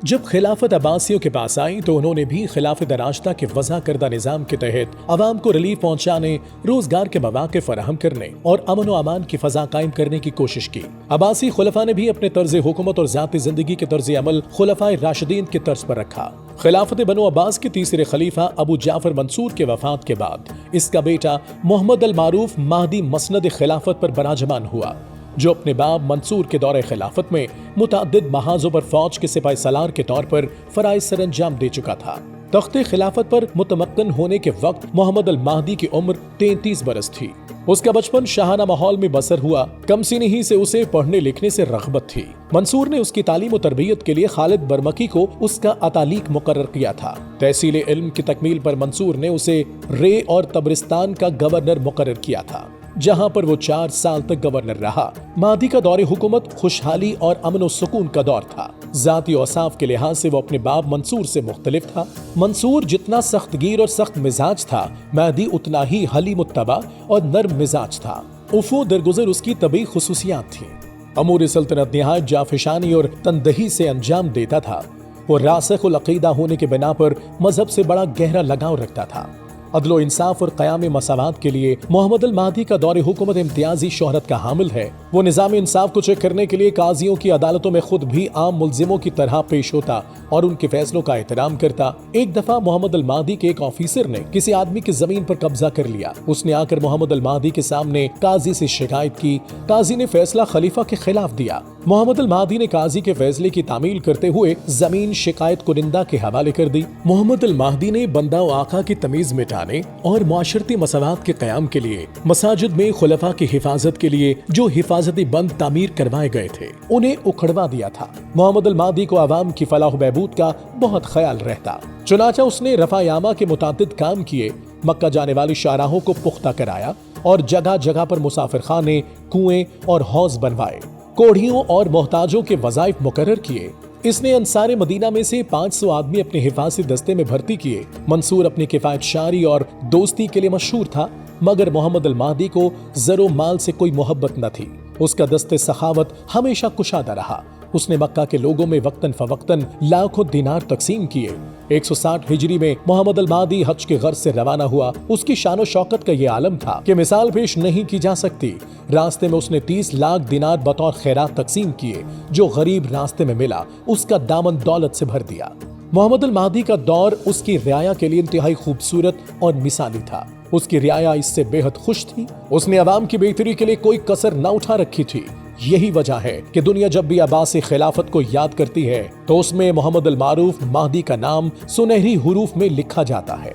جب خلافت عباسیوں کے پاس آئی تو انہوں نے بھی خلافت راستہ کے وضع کردہ نظام کے تحت عوام کو ریلیف پہنچانے، روزگار کے مواقع فراہم کرنے اور امن و امان کی فضا قائم کرنے کی کوشش کی۔ عباسی خلفاء نے بھی اپنے طرز حکومت اور ذاتی زندگی کے طرز عمل خلفائے راشدین کے طرز پر رکھا۔ خلافت بنو عباس کے تیسرے خلیفہ ابو جعفر منصور کے وفات کے بعد اس کا بیٹا محمد المعروف مہدی مسند خلافت پر براجمان ہوا، جو اپنے باپ منصور کے دور خلافت میں متعدد محاذوں پر فوج کے سپاہی سالار کے طور پر فرائض سر انجام دے چکا تھا۔ تخت خلافت پر متمکن ہونے کے وقت محمد المہدی کی عمر 33 برس تھی۔ اس کا بچپن شاہانہ ماحول میں بسر ہوا، کم سنی ہی سے اسے پڑھنے لکھنے سے رغبت تھی۔ منصور نے اس کی تعلیم و تربیت کے لیے خالد برمکی کو اس کا اتالیق مقرر کیا تھا۔ تحصیل علم کی تکمیل پر منصور نے اسے رے اور تبرستان کا گورنر مقرر کیا تھا، جہاں پر وہ 4 سال تک گورنر رہا۔ مہدی کا دور حکومت خوشحالی اور امن و سکون کا دور تھا۔ ذاتی اوصاف کے لحاظ سے وہ اپنے باپ منصور سے مختلف تھا۔ منصور جتنا سخت گیر اور سخت مزاج تھا، مہدی اتنا ہی حلیم الطبع اور نرم مزاج تھا۔ افو درگزر اس کی طبعی خصوصیات تھیں۔ امور سلطنت نہایت جافشانی اور تندہی سے انجام دیتا تھا۔ وہ راسخ العقیدہ ہونے کے بنا پر مذہب سے بڑا گہرا لگاؤ رکھتا تھا۔ عدل و انصاف اور قیام مساوات کے لیے محمد المہدی کا دور حکومت امتیازی شہرت کا حامل ہے۔ وہ نظام انصاف کو چیک کرنے کے لیے قاضیوں کی عدالتوں میں خود بھی عام ملزموں کی طرح پیش ہوتا اور ان کے فیصلوں کا احترام کرتا۔ ایک دفعہ محمد المہدی کے ایک آفیسر نے کسی آدمی کی زمین پر قبضہ کر لیا۔ اس نے آ کر محمد المہدی کے سامنے قاضی سے شکایت کی۔ قاضی نے فیصلہ خلیفہ کے خلاف دیا۔ محمد المہدی نے قاضی کے فیصلے کی تعمیل کرتے ہوئے زمین شکایت کنندہ کے حوالے کر دی۔ محمد المہدی نے بندہ و آقا کی تمیز مٹانے اور معاشرتی مساوات کے قیام کے لیے مساجد میں خلفاء کی حفاظت کے لیے جو حفاظتی بند تعمیر کروائے گئے تھے انہیں اکھڑوا دیا تھا۔ محمد المہدی کو عوام کی فلاح و بہبود کا بہت خیال رہتا، چنانچہ اس نے رفع یامہ کے متعدد کام کیے، مکہ جانے والی شاہراہوں کو پختہ کرایا اور جگہ جگہ پر مسافر خانے، کنویں اور حوض بنوائے، کوڑھیوں اور محتاجوں کے وظائف مقرر کیے۔ اس نے انصار مدینہ میں سے 500 آدمی اپنے حفاظتی دستے میں بھرتی کیے۔ منصور اپنی کفایت شاری اور دوستی کے لیے مشہور تھا، مگر محمد المہدی کو زر و مال سے کوئی محبت نہ تھی۔ اس کا دست سخاوت ہمیشہ کشادہ رہا۔ اس نے مکہ کے لوگوں میں وقتاً فوقتاً لاکھوں دینار تقسیم کیے۔ 160 ہجری میں محمد المہدی حج کے غرض سے روانہ ہوا۔ اس کی شان و شوکت کا یہ عالم تھا کہ مثال پیش نہیں کی جا سکتی۔ راستے میں اس نے 30 لاکھ دینار بطور خیرات تقسیم کیے۔ جو غریب راستے میں ملا اس کا دامن دولت سے بھر دیا۔ محمد المہدی کا دور اس کی رعایا کے لیے انتہائی خوبصورت اور مثالی تھا۔ اس کی رعایا اس سے بے حد خوش تھی۔ اس نے عوام کی بہتری کے لیے کوئی کسر نہ اٹھا رکھی تھی۔ یہی وجہ ہے کہ دنیا جب بھی عباسی خلافت کو یاد کرتی ہے تو اس میں محمد المعروف مہدی کا نام سنہری حروف میں لکھا جاتا ہے۔